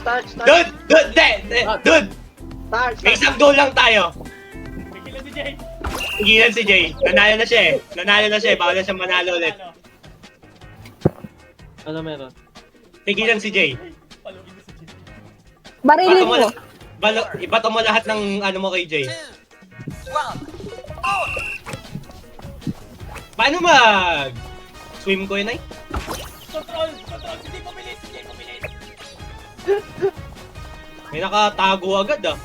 Start. Dude! Dude! Start. May isang goal lang tayo. Pigilan si Jay. Tigilan si Jay. Nanalo na siya eh. Bawal na siya manalo ulit. Ano meron? Tigilan si Jay. Paluin mo si Jay. Barilin mo. Ibato mo lahat ng ano mo kay Jay. Paano mag... swim ko yun ay? Control! Si Jay pumilis! May nakatago agad ah.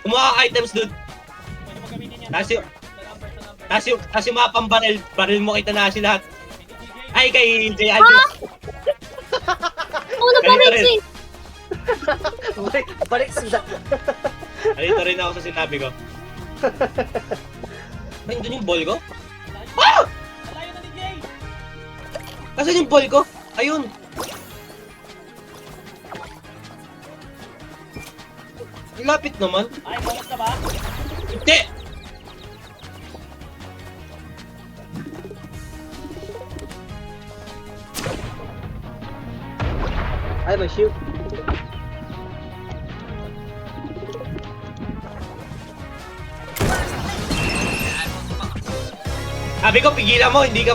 Kumuha ka items dude. Pwede mo gamitin yan. Tapos yung, Sa number. tas yung mga pambaril. Baril mo kita na lahat. Ay kay Jay Ha? Andrews. Una pa Ganito rin rin. Balik sa... Alito rin ako sa sinabi ko. Ay, doon yung ball ko? Ah! Alayo na ni Jay! Asan yung ball ko? Ayun. Ang lapit naman. Ay, bonus na ba? Hindi! Ay, may shield. Sabi ko, pigilan mo, hindi ka...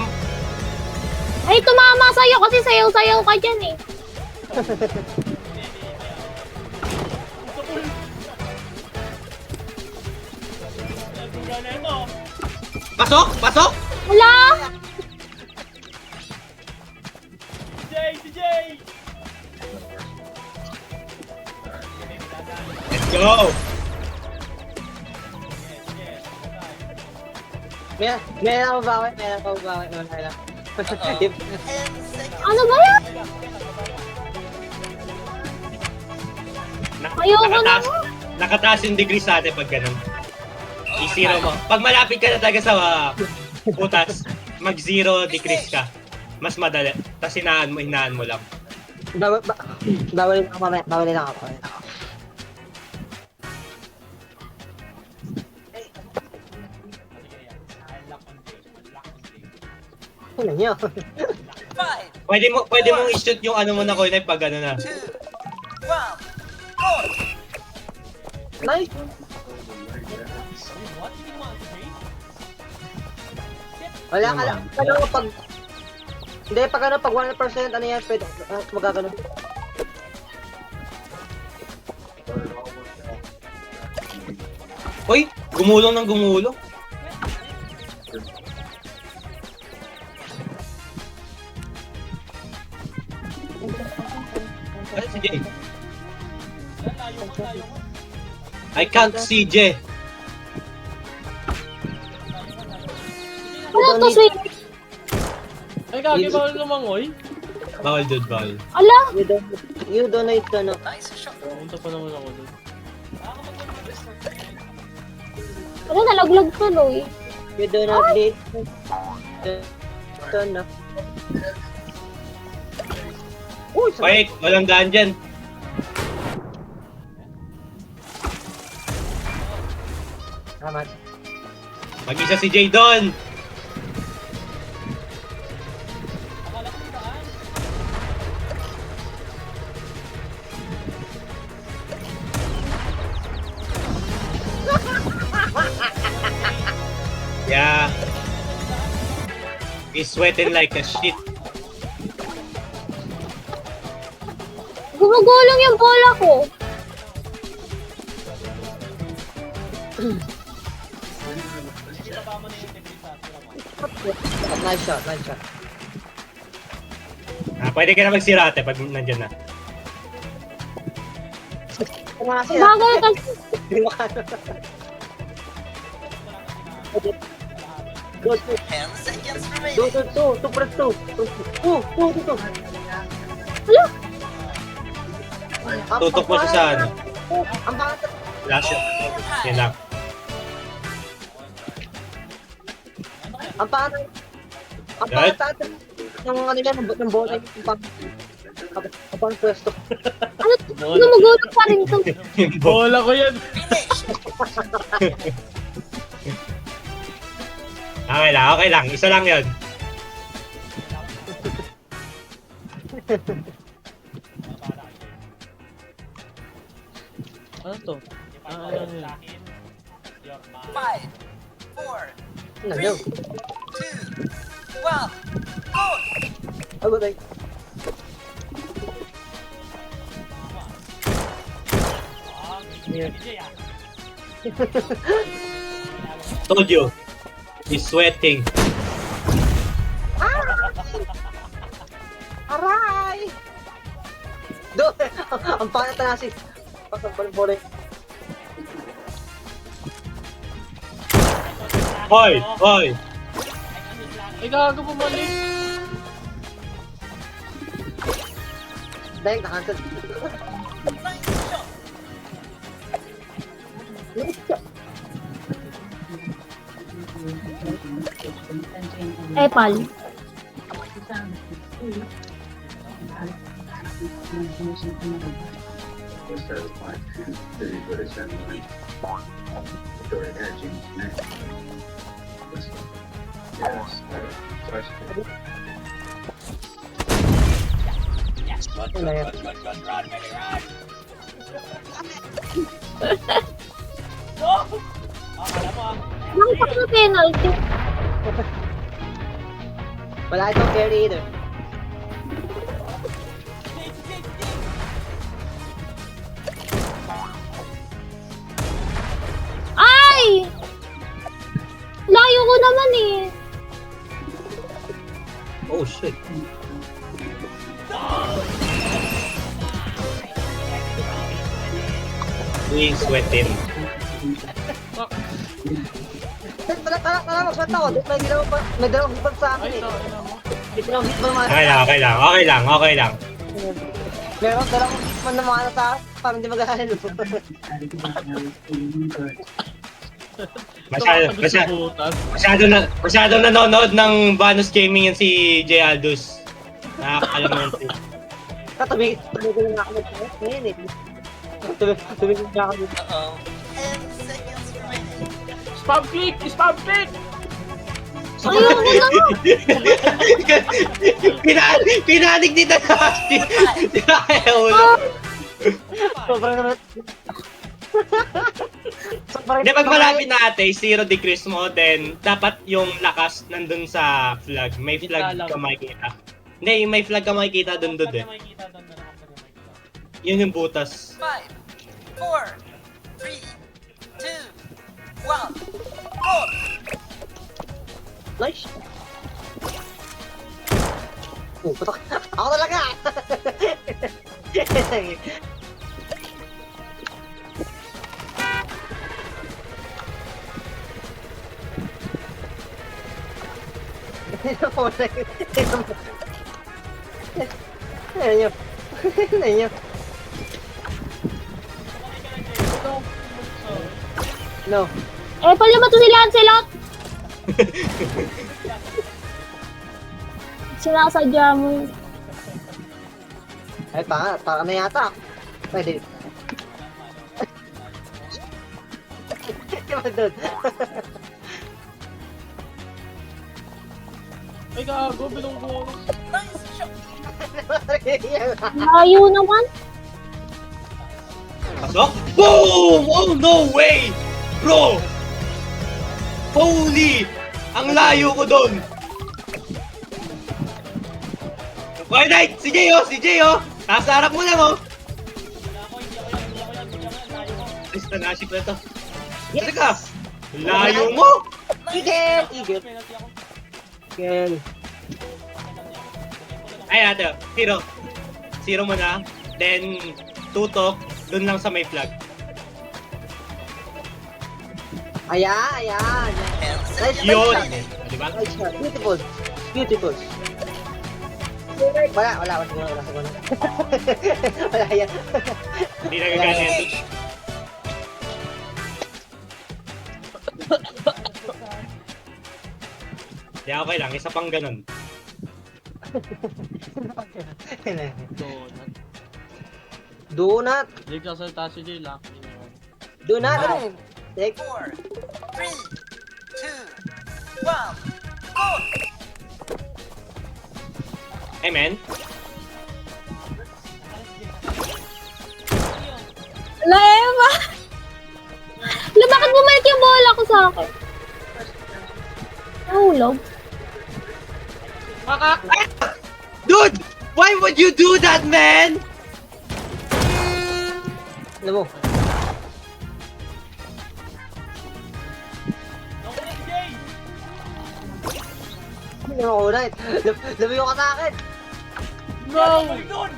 Ay, tumama sa'yo kasi sayaw-sayaw ka dyan eh. Naguga na ito. Pasok! Pasok! Hala! Si Jay! Let's go! May ako bawi. Wala lang. Ano ba yan? Ayoko na Nakataas, nga. nakataas yung degree sa atin pag ganun. I-zero mo. Pag malapit ka na talaga sa putas, mag-zero decrease ka. Mas madali. Tapos hinaan mo lang. Bawalin ako mamaya. Bawalin ako. Ano niyo? Pwede mong i-shoot yung ano mo na coin pag ano na. Nice! What? Hindi mo si Jay? Wala ka lang. Ano pag... Hindi, pag ano, pag 100% ano yan, pwede magagano. Uy! Gumulong ng gumulong. Ay, si Jay. Layo ko. I can't see Jay. Ano to, sweet? Ay, kagi bawal lumangoy. Bawal dude, bawal. Ala! You donate ka na. Pumunta pa naman ako doon. Ano, nalaglag tuloy. You donate. Ito na. Uy! Wait, walang daan dyan. Salamat. Mag-isa si Jay doon. Akala ko saan? Yeah. He's sweating like a shit. Gumugulong yung bola ko. Ibaba mo na yung degree sa tira mo. Nice shot. Pwede ka na magsirate pag nandyan na. Kumasi Bagal kasi. Hindi makano. Go, two. 10 seconds remaining. Two, press two. Two. Ala! Tutok mo siya sa ano. Ang pangat. Last shot. Yan lang. Ang pangat. Ang pangat. Ng ano yan, ng bola yung pang pwesto. Ano, gumugulong pa rin to. Bola ko yan. Okay lang. Isa lang yun. Ano to? If I Ah, call ano yun? sa akin, you're mine. 5, 4, Ano daw? 2, 1, go! Ako tayo. Ah, Yeah. DJ ah. Told you. He's sweating. Aray! Do! Ang panat na nasi. Pagkabalbore. Hoy! Hoy! Ay, gago bumalik. Dahil na-cancel. Epal. Ano yan? No! Akala mo ah. Bakit pa na penalty? Wala itong carry either. Ay! Layo ko naman eh. Oh shit. He's sweating. Tara, magpata ko. May dalawang hipag sa akin Ay, eh. ito, ina mo. May dalawang hipag naman. Okay lang. Meron dalawang hipag na mga sa akin. Parang hindi mag-ahalo. Masyadong nanonood ng Vanus Gaming yan si J. Aldous. Nakakalaman. Tumigil na ako mag-ahalo. Ngayon eh. Tumigil na ako dito. Uh-oh. 10 seconds remaining. Spam click! Spam click! Ayoko na. Pinanig ni Tanashi. Sobrang naman. Hindi, pag malapit na ate, zero decrease mo, then dapat yung lakas nandun sa flag. May flag ka makikita. Hindi, may flag ka makikita dun eh. Makikita doon na nakapag makikita. Yun yung butas. 5, 4, 3, 2, 1, go! Nice. Oh, patok. Ako talaga! Ayan nyo. No. Epal naman to si Lancelot. Sinasadya mo yun. Ay, para na yata. Pwede. Diba doon? Ay, gago, bilong-bilong. Nice shot! Layo naman. Pasok? Boom! Oh, no way! Bro! Holy! Ang layo ko doon! White Knight! Si Jay oh! Nasa harap mo lang oh! Ay, Tanashi pa ito. Yes! Ka! Layo mo! Eagle! Penalty ako. Eagle. Ay, ate. Zero mo na. Then, tutok. Doon lang sa may flag. Ayan. Nice Yun! shot. Diba? Nice shot. Beautiful. Wala. Wala yan. Hindi nagagana yan. Di okay lang. Isa pang ganun. Donut. Donut. Hindi ka salta si Jay, lucky naman. Donut. Take. 4, 3, 2, 1, go! Hey, man. Laema. sa akin. Nahulog. Dude! Why would you do that, man? Alam mo. Nakulit, Jay! Hindi mo kunay. Lumiyo ka sa akin. No! Ay, doon!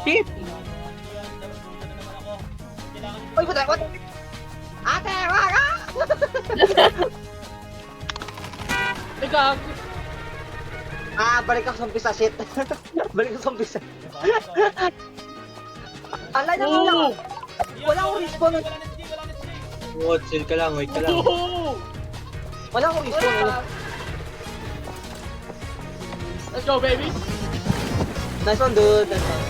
Shit! Uy, puta, what? Ate, wag ah! Teka, Balik ako sa umpisa, shit. Balik ako sa umpisa. Alay na wala. oh! Wala akong respawn. Oh, chill ka lang, wait ka lang. Oh! Wala akong respawn. Let's go, baby! Nice one, dude. Nice one.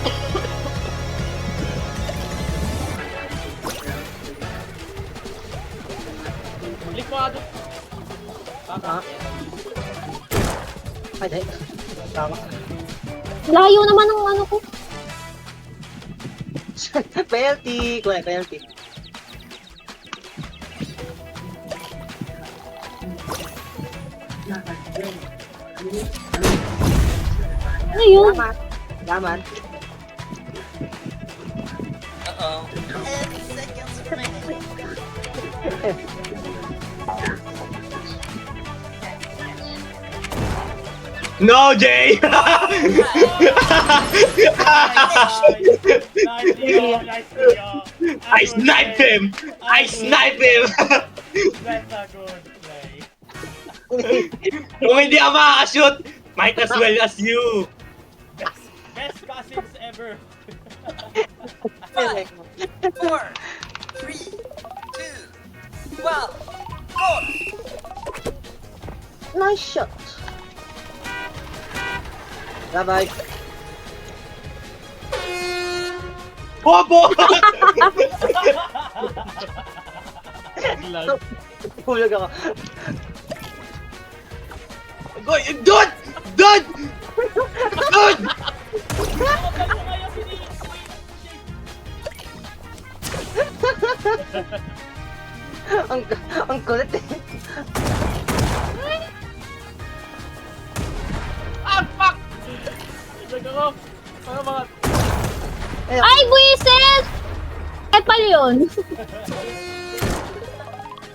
Likwado! Ah. Ay, dahil. Tama. Layo naman ang ano ko. Penalty. Kuya, penalty. Ano yun? Laman. Laman. Uh-oh. 10 seconds remaining. No, Jay! Nice, Leo. Nice, Leo. I sniped him! I sniped him! That's a good play. Kung hindi ako makakashoot, might as well as you! Best cousins ever. 5, 4, 3, 2, 1, go! Nice shot. Bye-bye. Bobo! Lag. Hulog ako. Dude! Dude! Dude! Ano kayo, Phoenix? Ang kulit eh. Ah, fuck! Lag ako! Para mga... Ay, buisit! Eh, pala yun.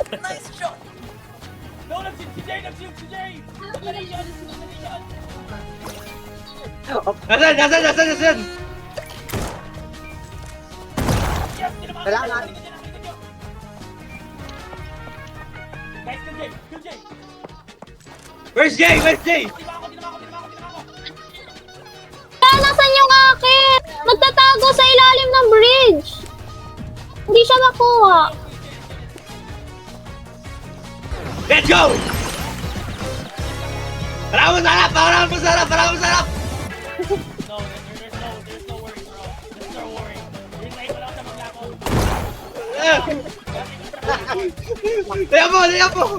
Nice shot! No, nag-shoot si Jay! Nag-shoot si Jay! Magaling yan! Magaling yan! Nasaan? Nasaan? Nasaan? Nasaan? Yes! Tinamaan! Salamat. Guys, kill Jay! Kill Jay! Where's Jay? Where's Jay? Tinama ko! Kaya nasan yung akin? Nagtatago sa ilalim ng bridge. Hindi siya makuha. Let's go! Maraming sarap! Maraming sarap! Maraming sarap! No, there's no worry, bro. There's no worry. You're like, wala ka maglako. Tingnan mo! Tingnan mo!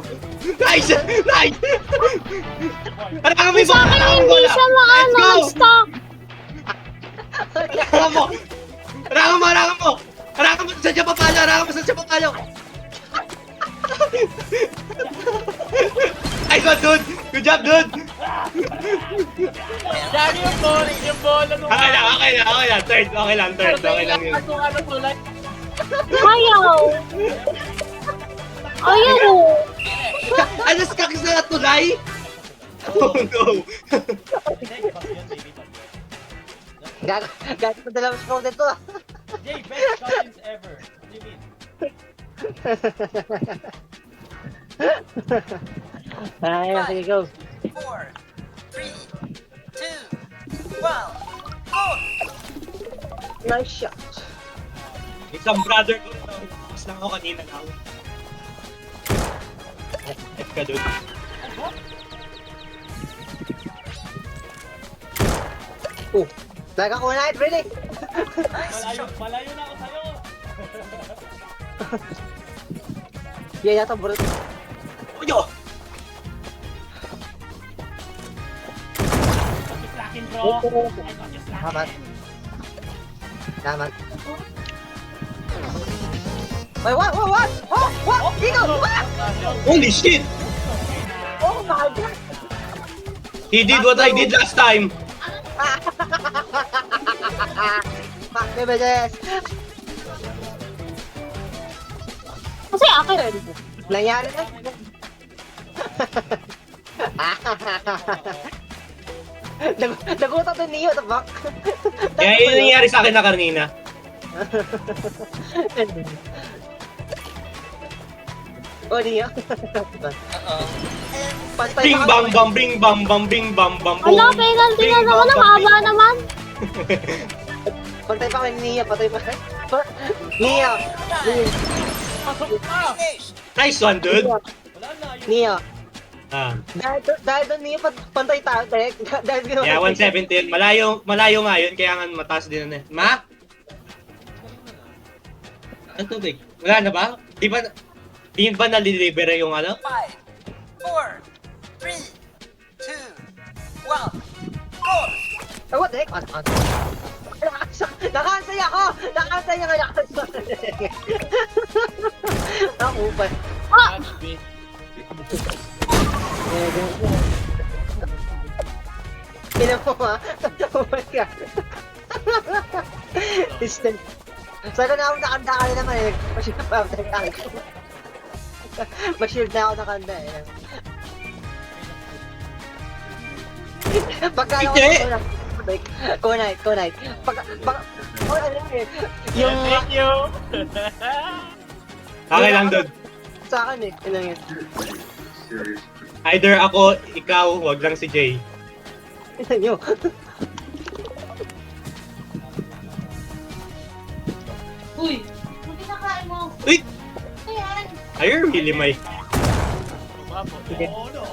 Nice! Nice! Harangan mo yung Sa bola! akin Harangan mo hindi bola! siya Let's go! mag-stuck. Harangan mo! Harangan mo! Harangan mo! Harangan mo sa siya papalo! Harangan mo sa siya papalo! Nice one, dude! Good job, dude! Yan yung bola nung... Okay lang, okay lang, okay lang. Third, okay lang, third. Okay lang yun. Ano tulad? Ayaw. Ayaw. Ano sa kakis na tulay? Oh no! Jay, bak yan, baby. Bak yan. Gago ko dalawang score dito ah. Jay, best cousins ever. What do you mean? Ay, sige, go. 4, 3, 2, 1, go! Nice shot. Isang brother ko ito. Mas lang ako kanina lang. F ka, dude. Oh, talaga ko na really? Malayo na ako sa'yo. Yeah, yata bro. Uyo! bro. I got you Salamat. slapping. Salamat. Wait, what? What? Ikaw! What? Holy shit! Oh my God! He did what I did last time. Fuck me, beses! Kasi akin. Nangyari na. Nagutot yung Neo, the fuck? Kaya yun yung nangyari sa akin na kanina. Oh, Neo. Uh-oh. Pantay Bing pa bang kami. bang bing bang bang bing bang bang boom. Wala, penalty na Bing, naman. bang, Ang bang, haba bing. naman. Pantay pa kami ni Neo, patay pa. Neo! Pasok na! Finish! Nice one, dude. Neo! Wala na, yun. Neo! Ah, Dahil doon Neo, pantay tayo, Tek. Dahil ginawa. yeah, 170. Malayo nga yun, kaya nga mataas din na. Ma? Ano tubig? Wala na ba? Di ba na-deliver yung ano? 5, 4, 3, 2, 1, go! Ay, what the heck? Nakansay ako! Nakansay niya nga ako pa. Catch bait. Ina mo ha? Oh my God. Distant. Sana na ako nakanda ka naman eh. Mashield pa ako nakanda. Mashield na ako nakanda eh. Pagka ako Hindi! Kunay. Yung Thank you! Okay lang, dude. sa akin eh. Yun lang yun. Either ako, ikaw, wag lang si Jay. Yun yun. Uy, hindi na kain mo. Uy! Ayan. Are you really my... Bravo. Oh no!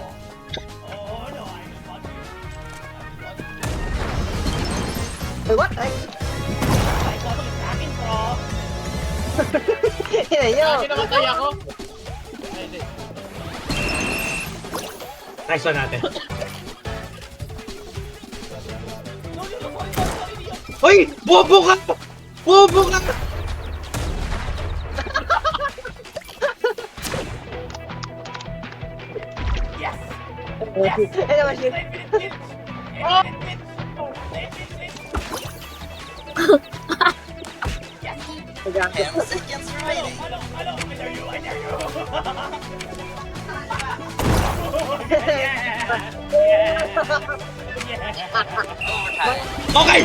Oh no! I'm about to... Wait, what? Ay, I got you slapping, bro! yun yun. Lagi namatay ako! Ay, hindi. Nice one natin. No, sorry, Neo! Uy! Bobo ka! Bobo ka! Yes! Ay, naman shit. Infinite glitch! Infinite glitch! Infinite glitch! Yes! 10 seconds remaining. Hello, I dare you, I dare you! Overtime. Okay!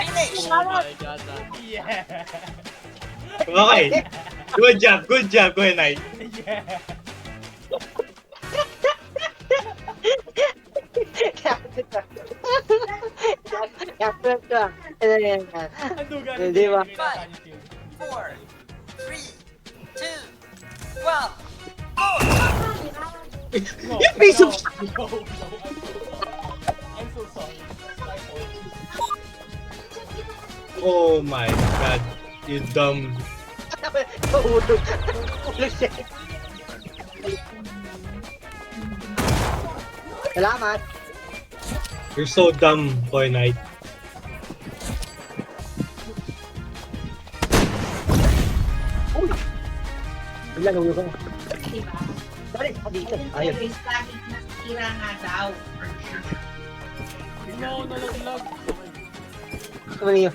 Finish! Oh my god, yeah! Okay. Good job. Go ahead, Knight. Yeah! Captain ka. Yan. Ando ka Hindi ba? 4, 3, 2, 1, go! You piece of... No. I'm so sorry. My fault. Oh my god. You dumb... Ulog. Ulog siya. Salamat. You're so dumb, Boy Knight. Wala na ulog. Dali, dito. Ayun. No, nalaglag. Ano yun?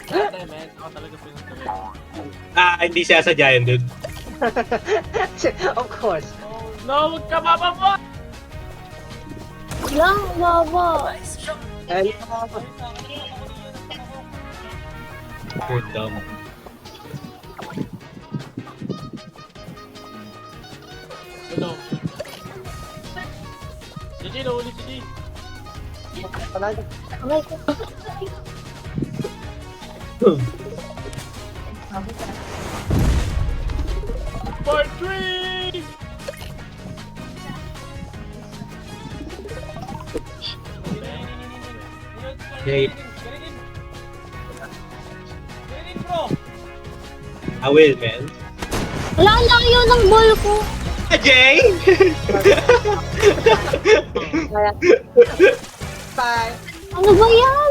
Patay, man. Ako talaga pinagtawin. Hindi siya sa giant, dude. Of course. No, huwag ka bababa! Lang, baba. Nice shot! Ay, You're dumb. Ito. GG, nahuli si G. panalo. Aray ko. Part 3! Hey. Bro! I will, man. Wala, ang layo ng ball ko. Jay! Kaya, bye. Ano ba yan?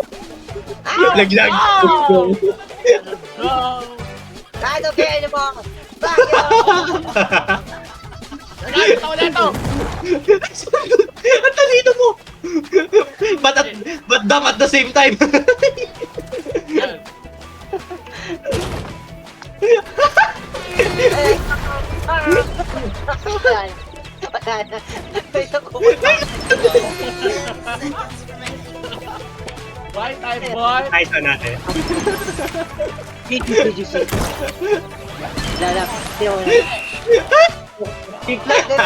Laglag. No! I don't care anymore. Fuck you. Nagkakita ko na ito! Ang talino mo! But dumb at the same time. Yan. Wala na. Kaya ko. Bye time, boy! Ayos na natin. GG. Lala. Sino mo na? Bigla din.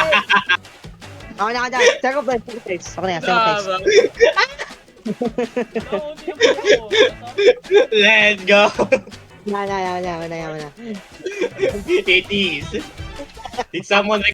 Ako na. Second place. Ako na yan. Second place. No, hindi ako. Let's go. Wala. It is. Did someone